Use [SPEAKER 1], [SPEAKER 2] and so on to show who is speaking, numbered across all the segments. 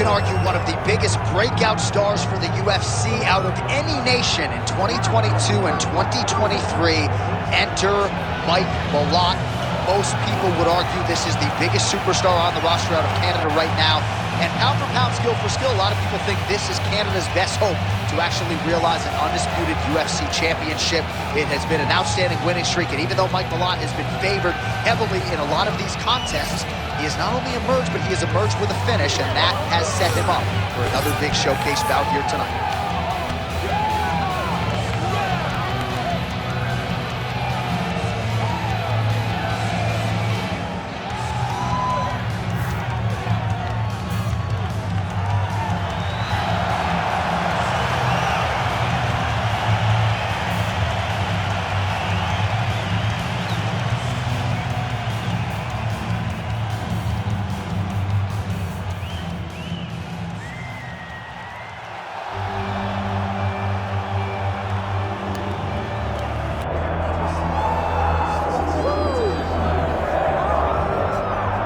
[SPEAKER 1] can argue one of the biggest breakout stars for the UFC out of any nation in 2022 and 2023. Enter Mike Malott. Most people would argue this is the biggest superstar on the roster out of Canada right now. And pound for pound, skill for skill, a lot of people think this is Canada's best hope to actually realize an undisputed UFC championship. It has been an outstanding winning streak, and even though Mike Malott has been favored heavily in a lot of these contests, he has not only emerged, but he has emerged with a finish, and that has set him up for another big showcase bout here tonight.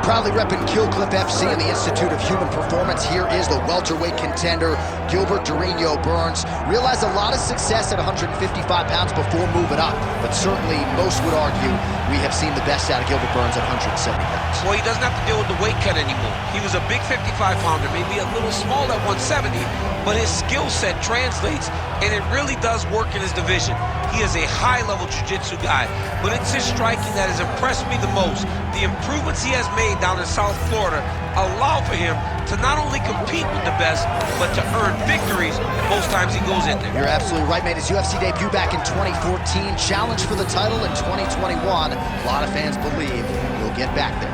[SPEAKER 1] Proudly repping Killcliff FC and the Institute of Human Performance, here is the welterweight contender, Gilbert Burns. Realized a lot of success at 155 pounds before moving up, but certainly most would argue we have seen the best out of Gilbert Burns at 170 pounds.
[SPEAKER 2] Well, he doesn't have to deal with the weight cut anymore. He was a big 55-pounder, maybe a little small at 170, but his skill set translates, and it really does work in his division. He is a high-level jiu-jitsu guy, but it's his striking that has impressed me the most. The improvements he has made down in South Florida allow for him to not only compete with the best, but to earn victories most times he goes in there.
[SPEAKER 1] You're absolutely right, made his UFC debut back in 2014, challenged for the title in 2021. A lot of fans believe he'll get back there.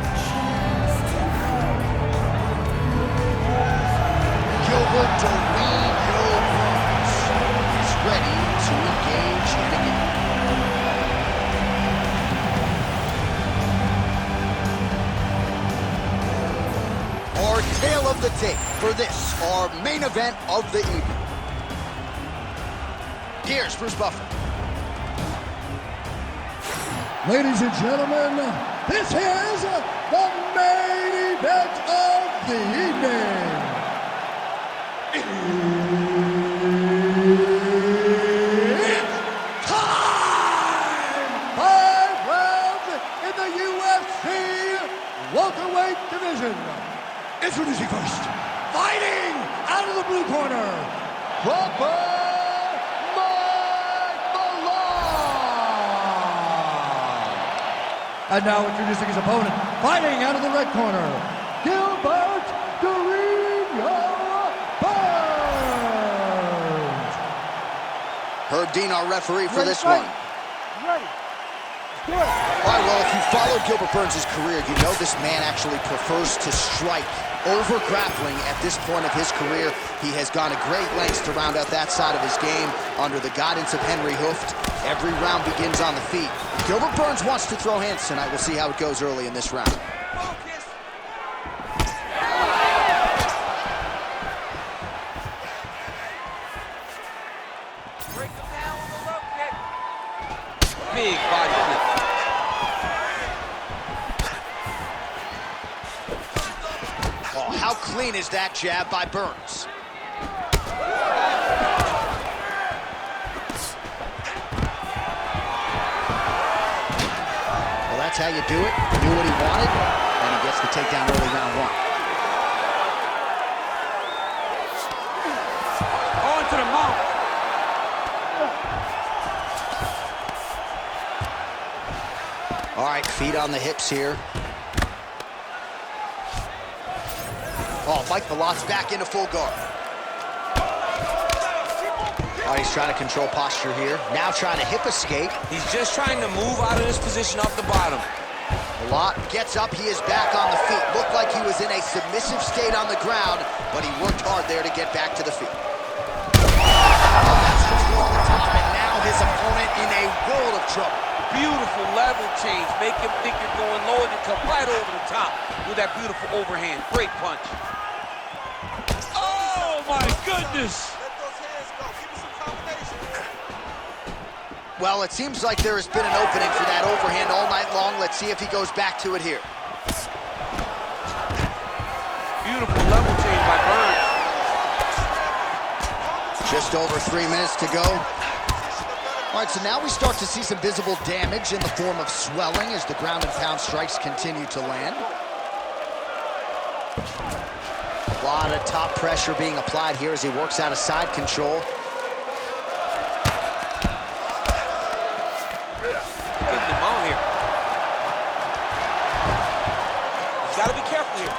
[SPEAKER 1] Gilbert Burns is ready to engage in a game. Our tale of the tape for this, our main event of the evening. Here's Bruce Buffer.
[SPEAKER 3] Ladies and gentlemen, this is the main event of the evening. It's time! 5 rounds in the UFC welterweight division. Introducing first, fighting out of the blue corner, Mike Malott. And now introducing his opponent, fighting out of the red corner, Gilbert Burns.
[SPEAKER 1] Herb Dean, our referee for this one.
[SPEAKER 3] Ready. Good.
[SPEAKER 1] All right, well, if you followed Gilbert Burns' career, you know this man actually prefers to strike over grappling at this point of his career. He has gone to great lengths to round out that side of his game under the guidance of Henry Hooft. Every round begins on the feet. Gilbert Burns wants to throw hands tonight. We'll see how it goes early in this round.
[SPEAKER 2] Big body flip.
[SPEAKER 1] Oh, how clean is that jab by Burns? Well, that's how you do it. He knew what he wanted, and he gets the takedown early round one.
[SPEAKER 2] On to the mouth.
[SPEAKER 1] All right, feet on the hips here. Oh, Mike Malott's back into full guard. All right, he's trying to control posture here. Now trying to hip escape.
[SPEAKER 2] He's just trying to move out of this position off the bottom.
[SPEAKER 1] Malott gets up, he is back on the feet. Looked like he was in a submissive state on the ground, but he worked hard there to get back to the feet. Oh, that's just over the top, and now his opponent in a world of trouble.
[SPEAKER 2] Beautiful level change. Make him think you're going low and you come right over the top with that beautiful overhand. Great punch. Oh, my goodness.
[SPEAKER 4] Let those hands go. Give me some combination.
[SPEAKER 1] Well, it seems like there has been an opening for that overhand all night long. Let's see if he goes back to it here.
[SPEAKER 2] Beautiful level change by Burns.
[SPEAKER 1] Just over 3 minutes to go. All right, so now we start to see some visible damage in the form of swelling as the ground and pound strikes continue to land. A lot of top pressure being applied here as he works out of side control.
[SPEAKER 2] Getting him out here. He's got to be careful here.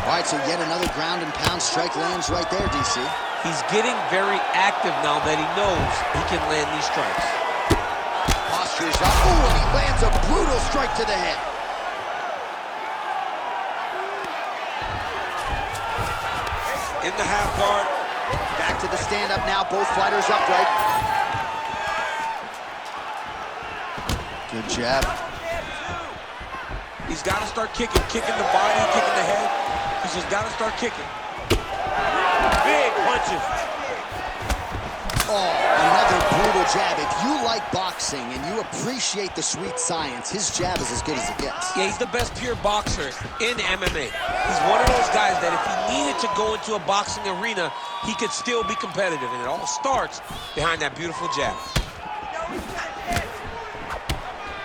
[SPEAKER 1] All right, so yet another ground and pound strike lands right there, DC.
[SPEAKER 2] He's getting very active now that he knows he can land these strikes.
[SPEAKER 1] Posture is up. Ooh, and he lands a brutal strike to the head.
[SPEAKER 2] In the half guard.
[SPEAKER 1] Back to the stand-up now. Both fighters upright. Good jab.
[SPEAKER 2] He's got to start kicking the body, kicking the head. He's just got to start kicking. Big punches.
[SPEAKER 1] Oh, another brutal jab. If you like boxing and you appreciate the sweet science, his jab is as good as it gets.
[SPEAKER 2] Yeah, he's the best pure boxer in MMA. He's one of those guys that if he needed to go into a boxing arena, he could still be competitive, and it all starts behind that beautiful jab.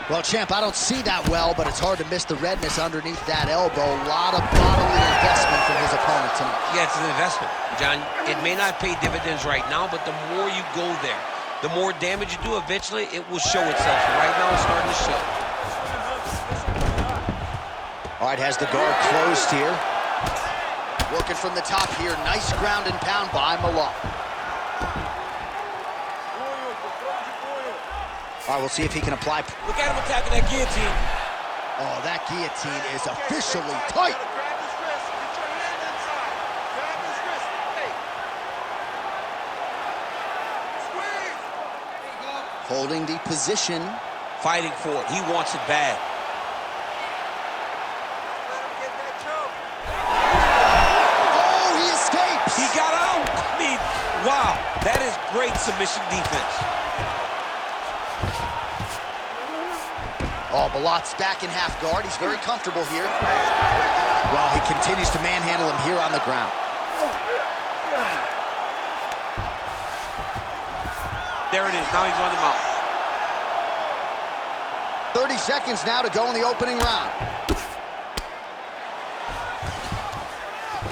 [SPEAKER 1] Well, champ, I don't see that well, but it's hard to miss the redness underneath that elbow. A lot of bodily investment from his opponent tonight.
[SPEAKER 2] Yeah, it's an investment, John. It may not pay dividends right now, but the more you go there, the more damage you do, eventually it will show itself. So right now it's starting to show.
[SPEAKER 1] All right, has the guard closed here. Working from the top here. Nice ground and pound by Malott. All right, we'll see if he can apply.
[SPEAKER 2] Look at him attacking that guillotine.
[SPEAKER 1] Oh, that guillotine is officially tight.
[SPEAKER 4] Grab his wrist. Get your hand inside. Grab his wrist. Hey. Squeeze.
[SPEAKER 1] Holding the position.
[SPEAKER 2] Fighting for it. He wants it bad.
[SPEAKER 4] Let him get that choke.
[SPEAKER 1] Oh, he escapes.
[SPEAKER 2] He got out. I mean, wow. That is great submission defense.
[SPEAKER 1] Oh, Malott's back in half guard. He's very comfortable here. Well, he continues to manhandle him here on the ground.
[SPEAKER 2] There it is. Now he's on the mount.
[SPEAKER 1] 30 seconds now to go in the opening round.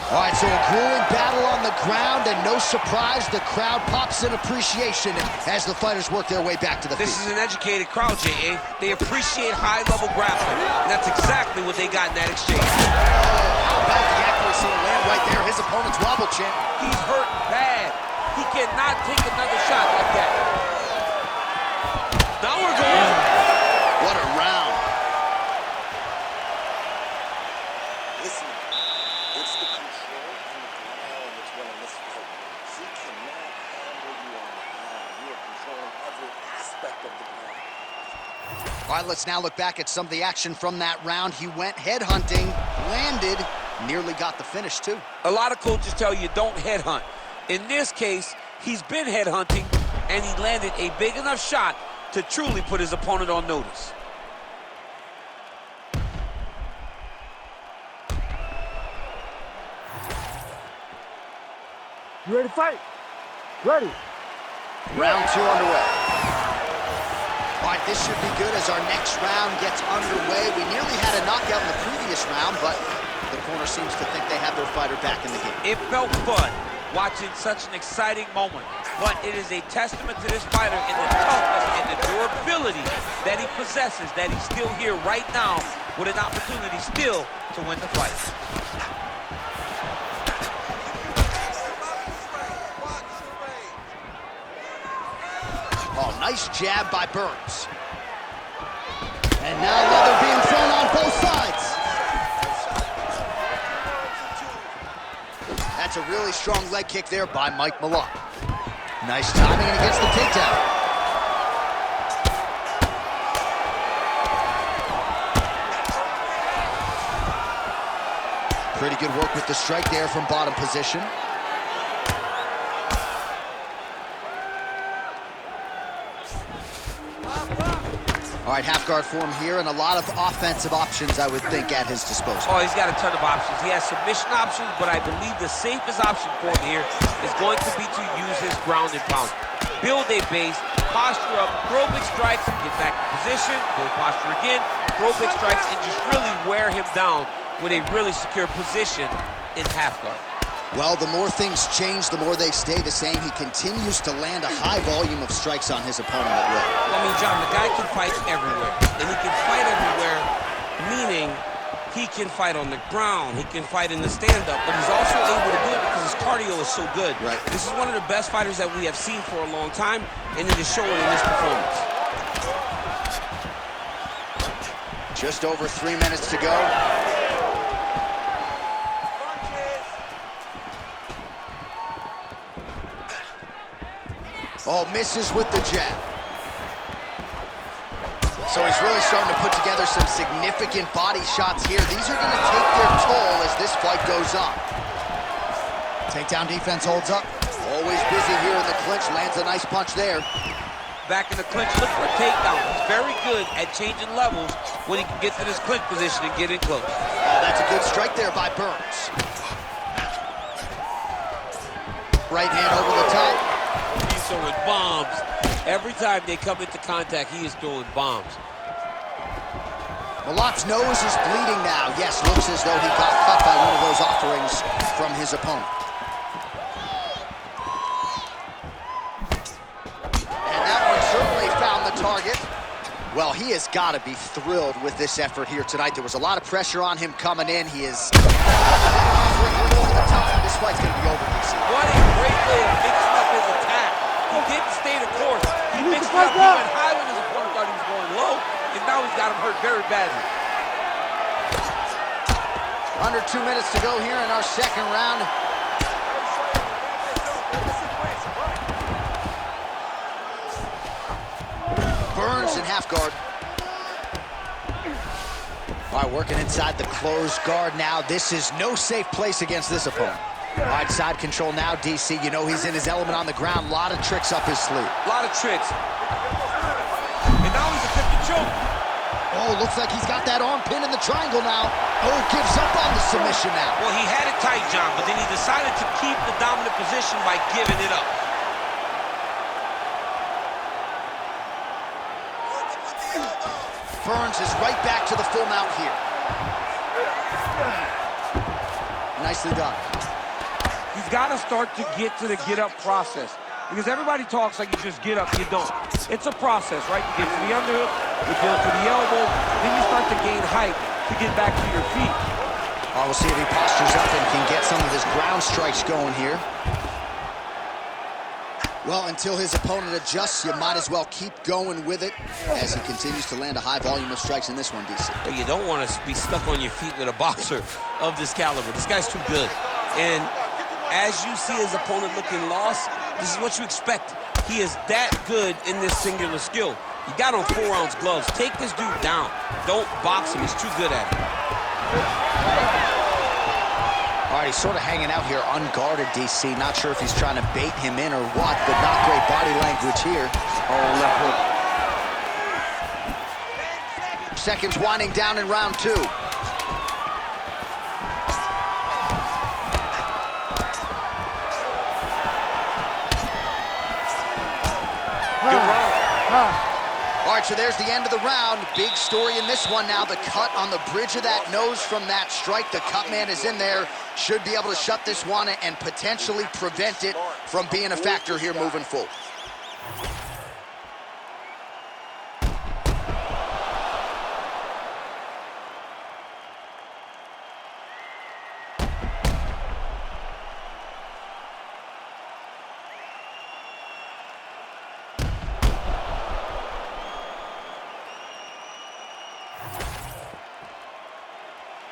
[SPEAKER 1] All right, so a grueling battle on the ground, and no surprise, the crowd pops in appreciation as the fighters work their way back to the feet.
[SPEAKER 2] This is an educated crowd, J.A. They appreciate high-level grappling, and that's exactly what they got in that exchange.
[SPEAKER 1] How about the accuracy to land right there? His opponent's wobble chin.
[SPEAKER 2] He's hurt bad. He cannot take another shot like that. Now we're going.
[SPEAKER 1] What a round.
[SPEAKER 5] Listen, it's the control on the ground that's winning this fight. He cannot handle you on the ground. You are controlling every aspect of the ground.
[SPEAKER 1] All right, let's now look back at some of the action from that round. He went headhunting, landed, nearly got the finish, too.
[SPEAKER 2] A lot of coaches tell you don't headhunt. In this case, he's been headhunting, and he landed a big enough shot to truly put his opponent on notice.
[SPEAKER 3] You ready to fight? Ready.
[SPEAKER 1] Round 2 underway. All right, this should be good as our next round gets underway. We nearly had a knockout in the previous round, but the corner seems to think they have their fighter back in the game.
[SPEAKER 2] It felt fun watching such an exciting moment, but it is a testament to this fighter in the toughness and the durability that he possesses, that he's still here right now with an opportunity still to win the fight.
[SPEAKER 1] Oh, nice jab by Burns. And now leather being thrown on both sides. That's a really strong leg kick there by Mike Malott. Nice timing, and he gets the takedown. Pretty good work with the strike there from bottom position. All right, half guard form here, and a lot of offensive options, I would think, at his disposal.
[SPEAKER 2] Oh, he's got a ton of options. He has submission options, but I believe the safest option for him here is going to be to use his ground and pound. Build a base, posture up, throw big strikes, get back in position, build posture again, throw big strikes, and just really wear him down with a really secure position in half guard.
[SPEAKER 1] Well, the more things change, the more they stay the same. He continues to land a high volume of strikes on his opponent at will.
[SPEAKER 2] I mean, John, the guy can fight everywhere. And he can fight everywhere, meaning he can fight on the ground, he can fight in the stand-up, but he's also able to do it because his cardio is so good.
[SPEAKER 1] Right.
[SPEAKER 2] This is one of the best fighters that we have seen for a long time, and it is showing in this performance.
[SPEAKER 1] Just over 3 minutes to go. Oh, misses with the jab. So he's really starting to put together some significant body shots here. These are going to take their toll as this fight goes on. Takedown defense holds up. Always busy here in the clinch. Lands a nice punch there.
[SPEAKER 2] Back in the clinch, look for a takedown. He's very good at changing levels when he can get to this clinch position and get in close.
[SPEAKER 1] Oh, that's a good strike there by Burns. Right hand over the top.
[SPEAKER 2] He's throwing bombs. Every time they come into contact, he is throwing bombs.
[SPEAKER 1] Malott's nose is bleeding now. Yes, looks as though he got cut by one of those offerings from his opponent. And that one certainly found the target. Well, he has got to be thrilled with this effort here tonight. There was a lot of pressure on him coming in. He is over the top. This fight's going to be over, DC.
[SPEAKER 2] What a great way of mixing up his attack. He didn't stay the course. He mixed it up. He went high when his opponent thought he was going low, and now he's got him hurt very badly.
[SPEAKER 1] Under 2 minutes to go here in our second round. Burns in half guard. All right, working inside the closed guard now. This is no safe place against this opponent. All right, side control now, DC. You know he's in his element on the ground. A lot of tricks up his sleeve.
[SPEAKER 2] A lot of tricks. And now he's attempting to choke.
[SPEAKER 1] Oh, looks like he's got that arm pin in the triangle now. Oh, gives up on the submission now.
[SPEAKER 2] Well, he had it tight, John, but then he decided to keep the dominant position by giving it up.
[SPEAKER 1] Burns is right back to the full mount here. Nicely done.
[SPEAKER 2] He's got to start to get to the get-up process. Because everybody talks like you just get up, you don't. It's a process, right? You get to the underhook, you build to the elbow, then you start to gain height to get back to your feet.
[SPEAKER 1] Oh, we'll see if he postures up and can get some of his ground strikes going here. Well, until his opponent adjusts, you might as well keep going with it as he continues to land a high volume of strikes in this one, DC.
[SPEAKER 2] But you don't want to be stuck on your feet with a boxer of this caliber. This guy's too good. And as you see his opponent looking lost, this is what you expect. He is that good in this singular skill. You got on 4-ounce gloves. Take this dude down. Don't box him. He's too good at it.
[SPEAKER 1] All right, he's sort of hanging out here unguarded, DC. Not sure if he's trying to bait him in or what, but not great body language here.
[SPEAKER 2] Oh, left hook.
[SPEAKER 1] Seconds winding down in round 2. All right, so there's the end of the round. Big story in this one now. The cut on the bridge of that nose from that strike. The cut man is in there. Should be able to shut this one and potentially prevent it from being a factor here moving forward.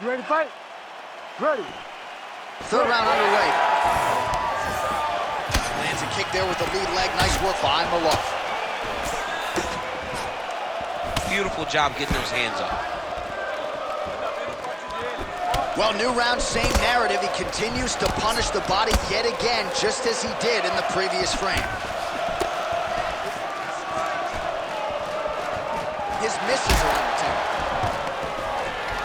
[SPEAKER 3] You ready to fight? Ready.
[SPEAKER 1] Third round underway. Lands a kick there with the lead leg. Nice work by Malott.
[SPEAKER 2] Beautiful job getting those hands up.
[SPEAKER 1] Well, new round, same narrative. He continues to punish the body yet again, just as he did in the previous frame. His misses are entertaining.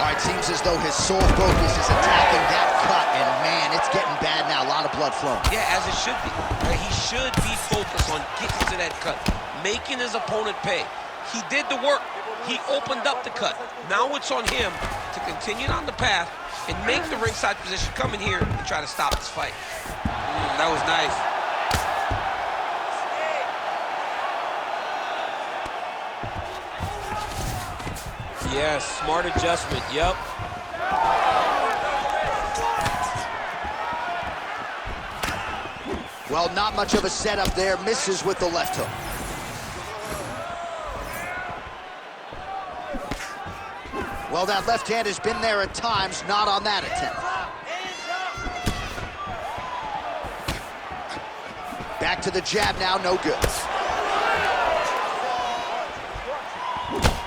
[SPEAKER 1] All right, seems as though his sole focus is attacking that cut, and man, it's getting bad now. A lot of blood flowing.
[SPEAKER 2] Yeah, as it should be. Right? He should be focused on getting to that cut, making his opponent pay. He did the work. He opened up the cut. Now it's on him to continue on the path and make the ringside position, come in here and try to stop this fight. That was nice. Yes, smart adjustment, yep.
[SPEAKER 1] Well, not much of a setup there. Misses with the left hook. Well, that left hand has been there at times, not on that attempt. Back to the jab now, no good.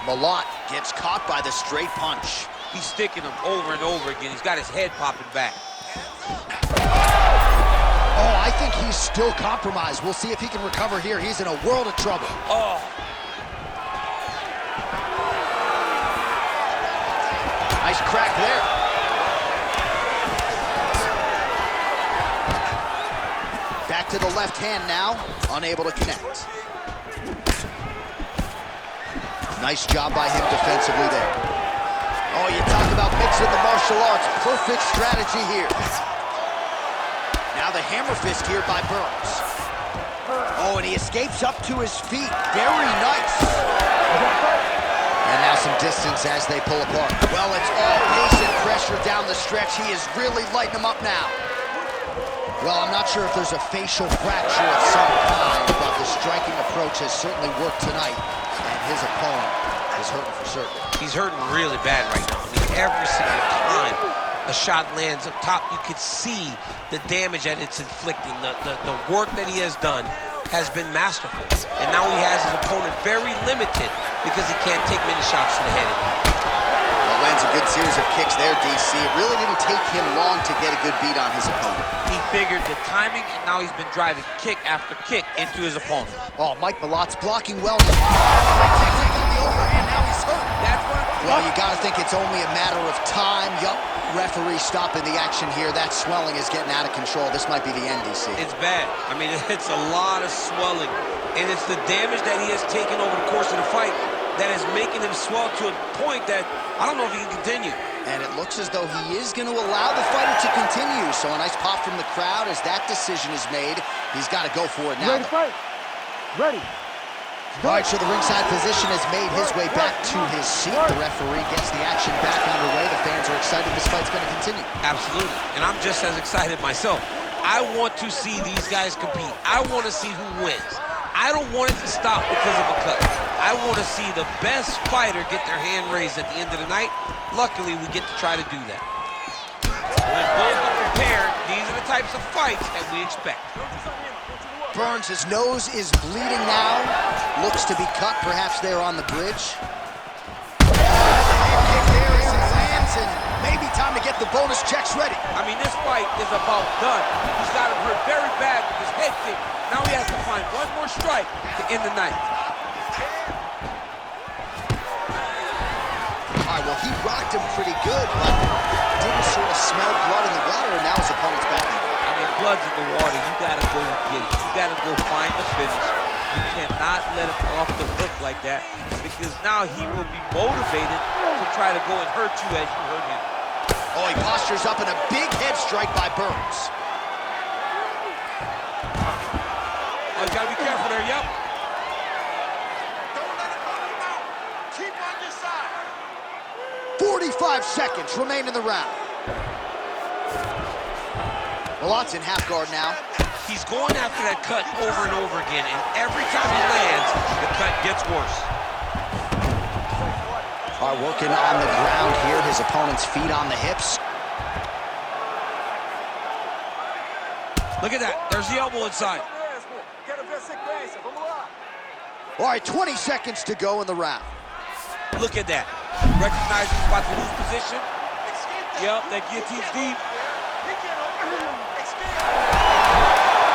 [SPEAKER 1] Malott gets caught by the straight punch.
[SPEAKER 2] He's sticking him over and over again. He's got his head popping back.
[SPEAKER 1] Oh, I think he's still compromised. We'll see if he can recover here. He's in a world of trouble.
[SPEAKER 2] Oh.
[SPEAKER 1] Nice crack there. Back to the left hand now, unable to connect. Nice job by him defensively there. Oh, you talk about mixing the martial arts. Perfect strategy here. Now the hammer fist here by Burns. Oh, and he escapes up to his feet. Very nice. And now some distance as they pull apart. Well, it's all pace and pressure down the stretch. He is really lighting him up now. Well, I'm not sure if there's a facial fracture of some kind, but the striking approach has certainly worked tonight, and his opponent is hurting for certain.
[SPEAKER 2] He's hurting really bad right now. I mean, every single time a shot lands up top, you could see the damage that it's inflicting. The work that he has done has been masterful. And now he has his opponent very limited because he can't take many shots to the head anymore.
[SPEAKER 1] Lands a good series of kicks there, DC. It really didn't take him long to get a good beat on his opponent.
[SPEAKER 2] He figured the timing, and now he's been driving kick after kick into his opponent.
[SPEAKER 1] Oh, Mike Malott's blocking well. Technique on the overhand, now he's hurt.
[SPEAKER 2] That's what.
[SPEAKER 1] Well, you gotta think it's only a matter of time. Yup, referee stopping the action here. That swelling is getting out of control. This might be the end, DC.
[SPEAKER 2] It's bad. I mean, it's a lot of swelling, and it's the damage that he has taken over the course of the fight that is making him swell to a point that I don't know if he can continue.
[SPEAKER 1] And it looks as though he is going to allow the fighter to continue. So a nice pop from the crowd as that decision is made. He's got to go for it now.
[SPEAKER 3] Ready, fight. Ready.
[SPEAKER 1] All right, so the ringside physician has made his way back to his seat. The referee gets the action back underway. The fans are excited this fight's going to continue.
[SPEAKER 2] Absolutely, and I'm just as excited myself. I want to see these guys compete. I want to see who wins. I don't want it to stop because of a cut. I want to see the best fighter get their hand raised at the end of the night. Luckily, we get to try to do that. When both are prepared, these are the types of fights that we expect.
[SPEAKER 1] Burns, his nose is bleeding now. Looks to be cut, perhaps there on the bridge. Kick there as it lands, and maybe time to get the bonus checks ready.
[SPEAKER 2] I mean, this fight is about done. He's got him hurt very bad with his head kick. Now he has to find one more strike to end the night.
[SPEAKER 1] All right, well, he rocked him pretty good, but didn't sort of smell blood in the water, and now his opponent's back.
[SPEAKER 2] I mean, blood's in the water. You gotta go get it. You gotta go find the finish. You cannot let him off the hook like that, because now he will be motivated to try to go and hurt you as you hurt him.
[SPEAKER 1] Oh, he postures up in a big head strike by Burns.
[SPEAKER 2] Oh, you gotta be careful there, yep.
[SPEAKER 4] Don't let him run him out. Keep on your side.
[SPEAKER 1] 45 seconds remain in the round. Malott's in half guard now.
[SPEAKER 2] He's going after that cut over and over again, and every time he lands, the cut gets worse.
[SPEAKER 1] Are working on the ground here. His opponent's feet on the hips.
[SPEAKER 2] Look at that. There's the elbow inside.
[SPEAKER 1] All right, 20 seconds to go in the round.
[SPEAKER 2] Look at that. Recognizes he's about to lose position. Yep, that guillotine's deep.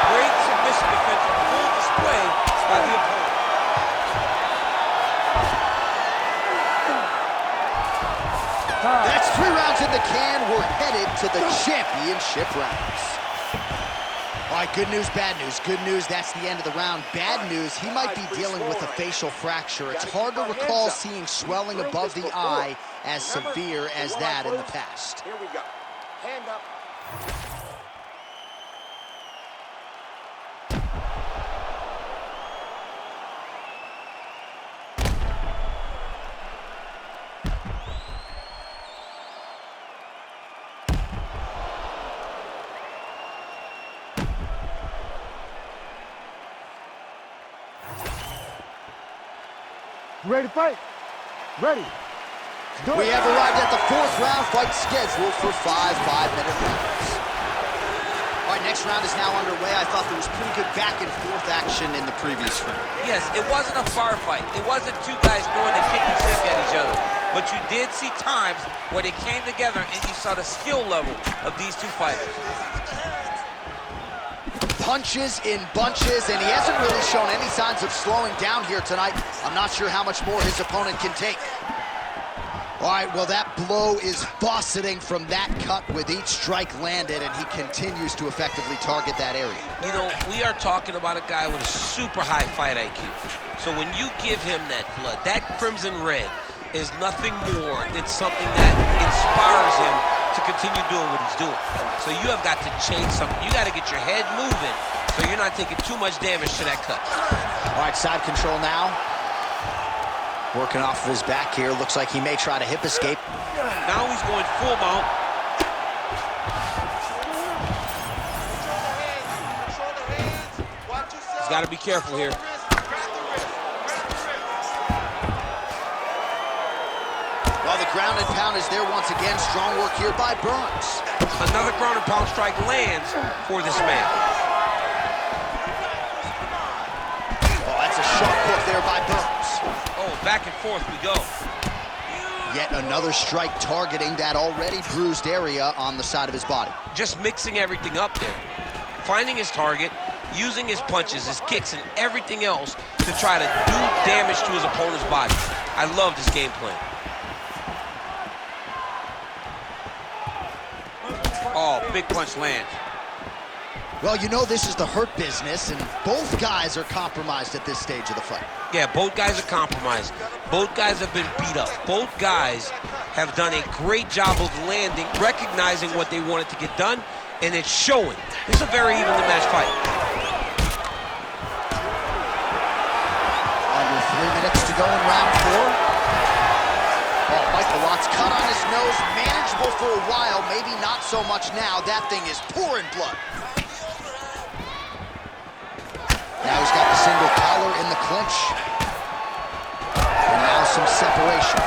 [SPEAKER 2] Great submission defense on full display by the opponent.
[SPEAKER 1] rounds in the can. We're headed to the championship rounds. All right, good news, bad news. Good news, that's the end of the round. Bad news, he might be dealing with a facial fracture. It's hard to recall seeing swelling above the eye as severe as that in the past.
[SPEAKER 5] Here we go. Hand up.
[SPEAKER 3] Ready to fight? Ready.
[SPEAKER 1] We have arrived at the fourth round fight scheduled for 5 5-minute rounds. All right, next round is now underway. I thought there was pretty good back and forth action in the previous round.
[SPEAKER 2] Yes, it wasn't a firefight. It wasn't two guys throwing a kick and stick at each other. But you did see times where they came together and you saw the skill level of these two fighters.
[SPEAKER 1] Punches in bunches, and he hasn't really shown any signs of slowing down here tonight. I'm not sure how much more his opponent can take. All right, well, that blow is buffeting from that cut with each strike landed, and he continues to effectively target that area.
[SPEAKER 2] You know, we are talking about a guy with a super high fight IQ. So when you give him that blood, that crimson red is nothing more than something that inspires him to continue doing what he's doing. So you have got to change something. You got to get your head moving so you're not taking too much damage to that cut.
[SPEAKER 1] All right, side control now. Working off of his back here. Looks like he may try to hip escape.
[SPEAKER 2] Now he's going full mount. He's got to be careful here.
[SPEAKER 1] Well, the ground and pound is there once again. Strong work here by Burns.
[SPEAKER 2] Another ground and pound strike lands for this man.
[SPEAKER 1] Oh, that's a sharp hook there by Burns.
[SPEAKER 2] Oh, back and forth we go.
[SPEAKER 1] Yet another strike targeting that already bruised area on the side of his body.
[SPEAKER 2] Just mixing everything up there. Finding his target, using his punches, his kicks, and everything else to try to do damage to his opponent's body. I love this game plan. Oh, big punch lands.
[SPEAKER 1] Well, you know this is the hurt business, and both guys are compromised at this stage of the fight.
[SPEAKER 2] Yeah, both guys are compromised. Both guys have been beat up. Both guys have done a great job of landing, recognizing what they wanted to get done, and it's showing. This is a very evenly matched fight.
[SPEAKER 1] Under 3 minutes to go in round 4. Oh, Mike Malott's cut on his nose, manageable for a while, maybe not so much now. That thing is pouring blood. Now he's got the single collar in the clinch. And now some separation.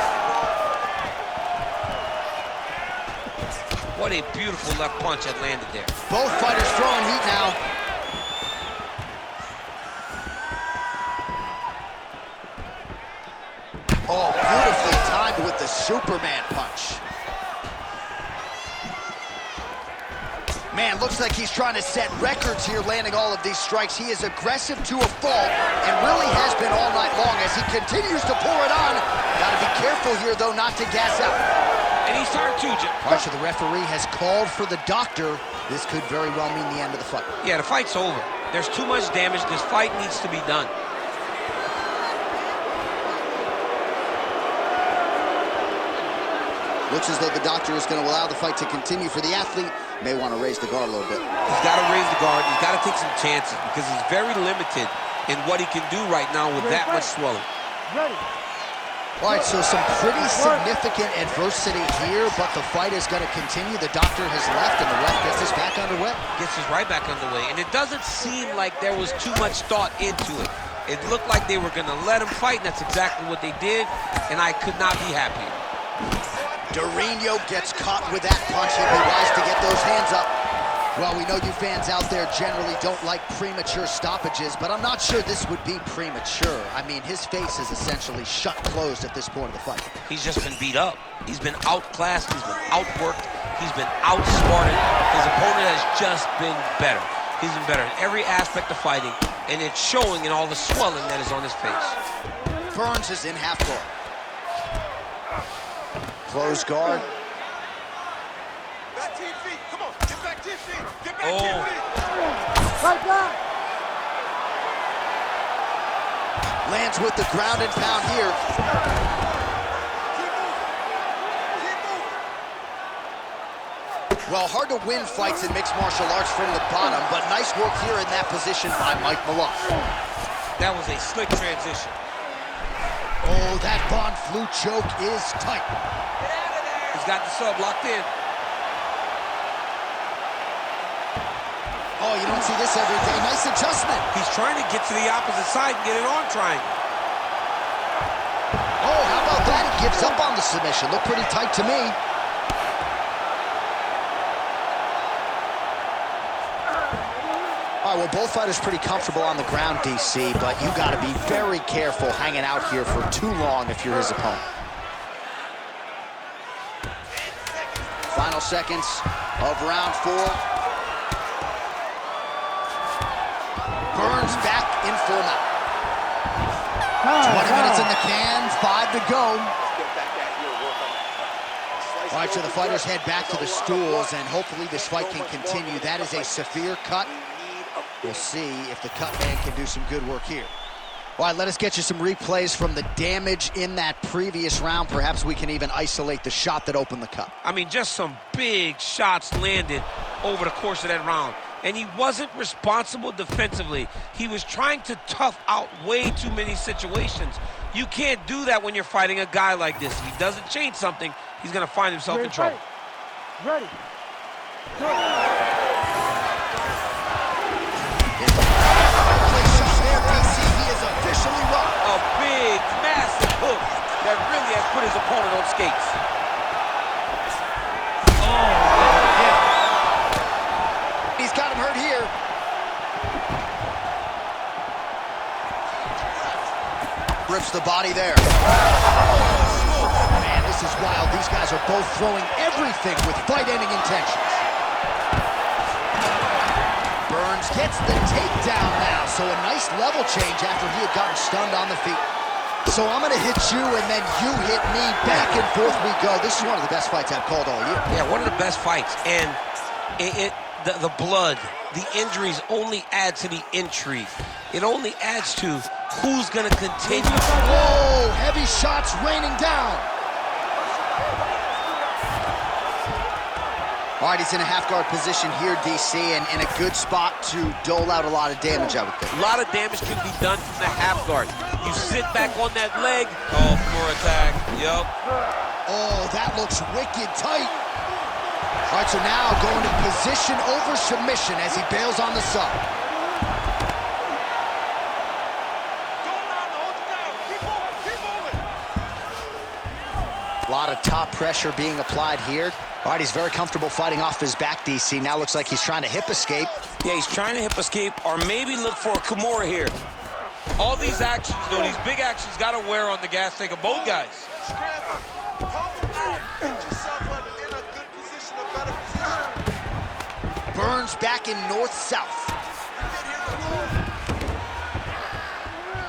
[SPEAKER 2] What a beautiful left punch that landed there.
[SPEAKER 1] Both fighters throwing heat now. Oh, beautifully timed with the Superman punch. Man, looks like he's trying to set records here, landing all of these strikes. He is aggressive to a fault and really has been all night long as he continues to pour it on. Got to be careful here, though, not to gas out.
[SPEAKER 2] And he's tired too, Jim.
[SPEAKER 1] Pressure, the referee has called for the doctor. This could very well mean the end of the fight.
[SPEAKER 2] Yeah, the fight's over. There's too much damage. This fight needs to be done.
[SPEAKER 1] Looks as though the doctor is going to allow the fight to continue. For the athlete, may want to raise the guard a little bit.
[SPEAKER 2] He's got to raise the guard. He's got to take some chances because he's very limited in what he can do right now with that much swelling.
[SPEAKER 3] Ready.
[SPEAKER 1] All right, so some pretty significant adversity here, but the fight is going to continue. The doctor has left, and the ref gets us back underway.
[SPEAKER 2] Gets us right back underway, and it doesn't seem like there was too much thought into it. It looked like they were going to let him fight, and that's exactly what they did, and I could not be happier.
[SPEAKER 1] Dorino gets caught with that punch. He'd be wise to get those hands up. Well, we know you fans out there generally don't like premature stoppages, but I'm not sure this would be premature. I mean, his face is essentially shut closed at this point of the fight.
[SPEAKER 2] He's just been beat up. He's been outclassed. He's been outworked. He's been outsmarted. His opponent has just been better. He's been better in every aspect of fighting, and it's showing in all the swelling that is on his face.
[SPEAKER 1] Burns is in half guard. Close guard.
[SPEAKER 2] Oh.
[SPEAKER 3] Like that.
[SPEAKER 1] Lands with the ground and pound here. Well, hard to win fights in mixed martial arts from the bottom, but nice work here in that position by Mike Malott.
[SPEAKER 2] That was a slick transition.
[SPEAKER 1] Oh, that Von Flue choke is tight.
[SPEAKER 2] He's got the sub locked in.
[SPEAKER 1] Oh, you don't see this every day. Nice adjustment.
[SPEAKER 2] He's trying to get to the opposite side and get an arm triangle.
[SPEAKER 1] Oh, how about that? He gives up on the submission. Looked pretty tight to me. All right, well, both fighters pretty comfortable on the ground, DC, but you got to be very careful hanging out here for too long if you're his opponent. Final seconds of round 4. Burns back in full mount. 20 minutes in the can, 5 to go. All right, so the fighters head back to the stools, and hopefully this fight can continue. That is a severe cut. We'll see if the cut man can do some good work here. All right, let us get you some replays from the damage in that previous round. Perhaps we can even isolate the shot that opened the cut.
[SPEAKER 2] I mean, just some big shots landed over the course of that round. And he wasn't responsible defensively. He was trying to tough out way too many situations. You can't do that when you're fighting a guy like this. If he doesn't change something, he's going to find himself in trouble.
[SPEAKER 3] Ready.
[SPEAKER 1] Officially rocked.
[SPEAKER 2] A big, massive hook that really has put his opponent on skates.
[SPEAKER 1] Oh, yeah. He's got him hurt here. Rips the body there. Man, this is wild. These guys are both throwing everything with fight-ending intentions. Burns gets the takedown now, so a nice level change after he had gotten stunned on the feet. So I'm gonna hit you and then you hit me, back and forth we go. This is one of the best fights I've called all year.
[SPEAKER 2] Yeah, one of the best fights, and the blood, the injuries only add to the intrigue. It only adds to who's gonna continue.
[SPEAKER 1] Whoa, heavy shots raining down. All right, he's in a half-guard position here, DC, and in a good spot to dole out a lot of damage, I would think.
[SPEAKER 2] A lot of damage can be done from the half guard. You sit back on that leg. Oh, for attack. Yup.
[SPEAKER 1] Oh, that looks wicked tight. All right, so now going to position over submission as he bails on the sub. A lot of top pressure being applied here. All right, he's very comfortable fighting off his back, DC. Now looks like he's trying to hip escape.
[SPEAKER 2] Yeah, he's trying to hip escape or maybe look for a Kimura here. All these actions, though, these big actions got to wear on the gas tank of both guys.
[SPEAKER 1] Burns back in north-south.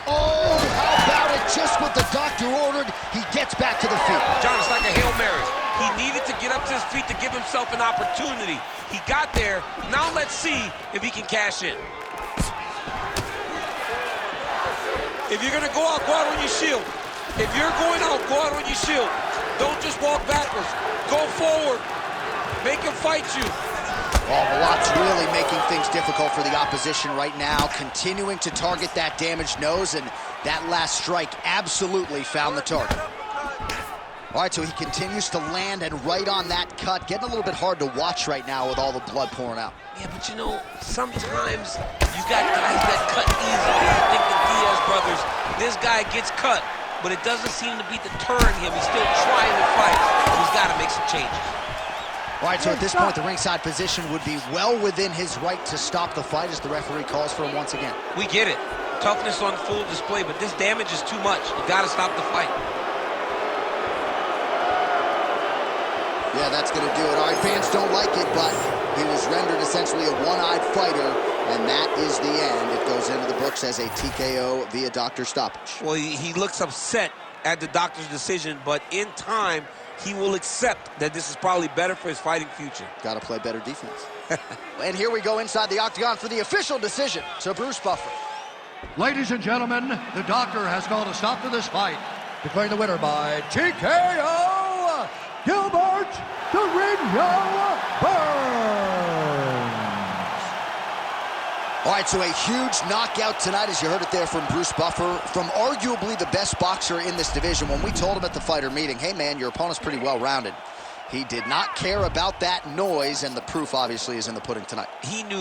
[SPEAKER 1] Oh, how about it? Just what the doctor ordered, he gets back to the feet.
[SPEAKER 2] John, it's like a Hail Mary. He needed to get up to his feet to give himself an opportunity. He got there. Now let's see if he can cash in. If you're going to go out on your shield. If you're going out, go out on your shield. Don't just walk backwards. Go forward. Make him fight you.
[SPEAKER 1] Oh, Malott's really making things difficult for the opposition right now, continuing to target that damaged nose, and that last strike absolutely found the target. All right, so he continues to land and right on that cut. Getting a little bit hard to watch right now with all the blood pouring out.
[SPEAKER 2] Yeah, but you know, sometimes you got guys that cut easily. I think the Diaz brothers, this guy gets cut, but it doesn't seem to be deterring him. He's still trying to fight, but he's got to make some changes.
[SPEAKER 1] All right, so at this point, the ringside position would be well within his right to stop the fight as the referee calls for him once again.
[SPEAKER 2] We get it. Toughness on full display, but this damage is too much. You got to stop the fight.
[SPEAKER 1] Yeah, that's going to do it. All right, fans don't like it, but he was rendered essentially a one-eyed fighter, and that is the end. It goes into the books as a TKO via doctor stoppage.
[SPEAKER 2] Well, he looks upset at the doctor's decision, but in time, he will accept that this is probably better for his fighting future.
[SPEAKER 1] Got to play better defense. And here we go inside the octagon for the official decision to Bruce Buffer.
[SPEAKER 3] Ladies and gentlemen, the doctor has called a stop to this fight, declaring the winner by TKO, Gilbert Burns.
[SPEAKER 1] All right, so a huge knockout tonight, as you heard it there from Bruce Buffer, from arguably the best boxer in this division. When we told him at the fighter meeting, hey man, your opponent's pretty well-rounded, he did not care about that noise, and the proof obviously is in the pudding tonight.
[SPEAKER 2] He knew